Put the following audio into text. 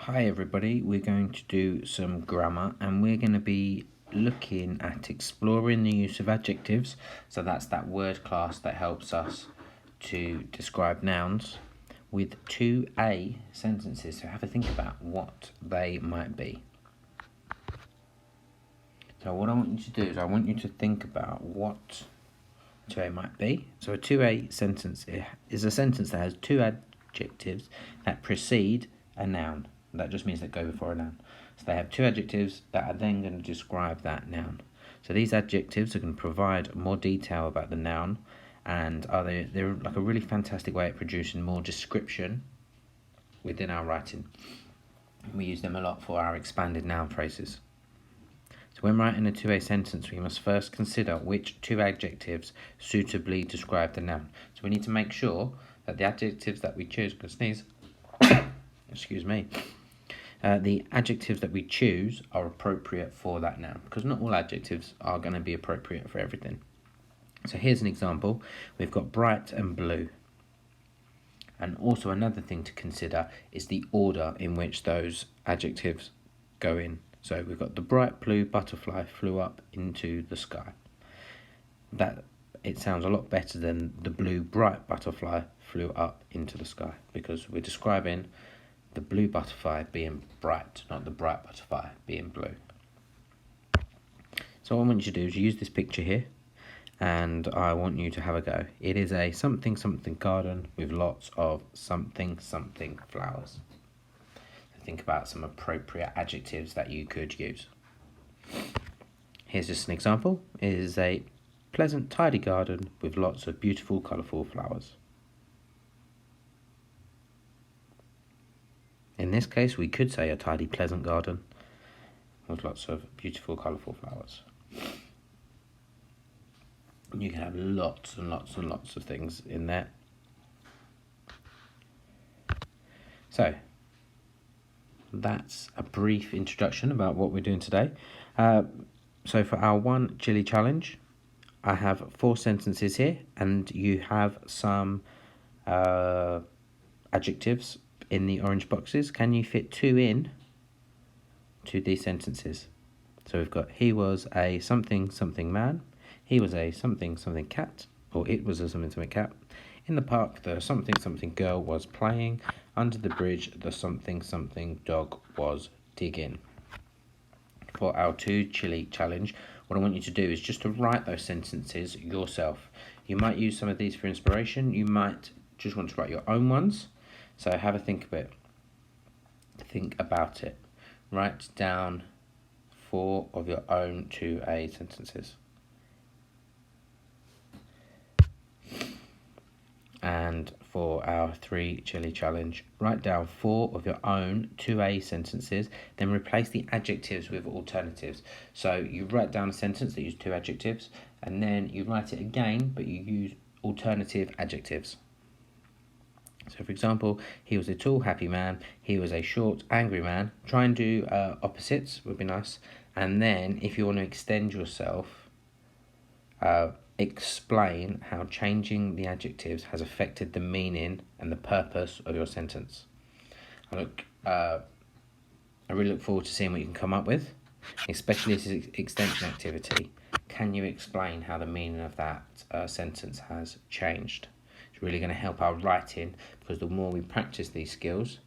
Hi everybody, we're going to do some grammar and we're going to be looking at exploring the use of adjectives. So that's that word class that helps us to describe nouns with 2A sentences. So have a think about what they might be. So what I want you to do is I want you to think about what 2A might be. So a 2A sentence is a sentence that has two adjectives that precede a noun. That just means that go before a noun. So they have two adjectives that are then going to describe that noun. So these adjectives are going to provide more detail about the noun, and they're like a really fantastic way of producing more description within our writing. We use them a lot for our expanded noun phrases. So when writing a 2A sentence, we must first consider which two adjectives suitably describe the noun. So we need to make sure that the adjectives that we choose, excuse me, the adjectives that we choose are appropriate for that noun, because not all adjectives are going to be appropriate for everything. So here's an example. We've got bright and blue. And also another thing to consider is the order in which those adjectives go in. So we've got the bright blue butterfly flew up into the sky. That it sounds a lot better than the blue bright butterfly flew up into the sky, because we're describing the blue butterfly being bright, not the bright butterfly being blue. So what I want you to do is use this picture here, and I want you to have a go. It is a something something garden with lots of something something flowers. So think about some appropriate adjectives that you could use. Here's just an example. It is a pleasant tidy garden with lots of beautiful colourful flowers. In this case, we could say a tidy, pleasant garden with lots of beautiful, colourful flowers. You can have lots and lots and lots of things in there. So, that's a brief introduction about what we're doing today. So for our one chili challenge, I have 4 sentences here, and you have some adjectives in the orange boxes. Can you fit 2 in to these sentences? So we've got he was a something something man, he was a something something cat, or it was a something something cat. In the park, the something something girl was playing. Under the bridge, the something something dog was digging. For our 2 chili challenge, what I want you to do is just to write those sentences yourself. You might use some of these for inspiration. You might just want to write your own ones. So have a think of it. Think about it. Write down 4 of your own 2A sentences. And for our 3 chili challenge, write down 4 of your own 2A sentences, then replace the adjectives with alternatives. So you write down a sentence that uses 2 adjectives, and then you write it again, but you use alternative adjectives. So for example, he was a tall, happy man, he was a short, angry man. Try and do opposites, would be nice. And then if you want to extend yourself, explain how changing the adjectives has affected the meaning and the purpose of your sentence. I really look forward to seeing what you can come up with, especially this extension activity. Can you explain how the meaning of that sentence has changed? It's really going to help our writing, because the more we practice these skills,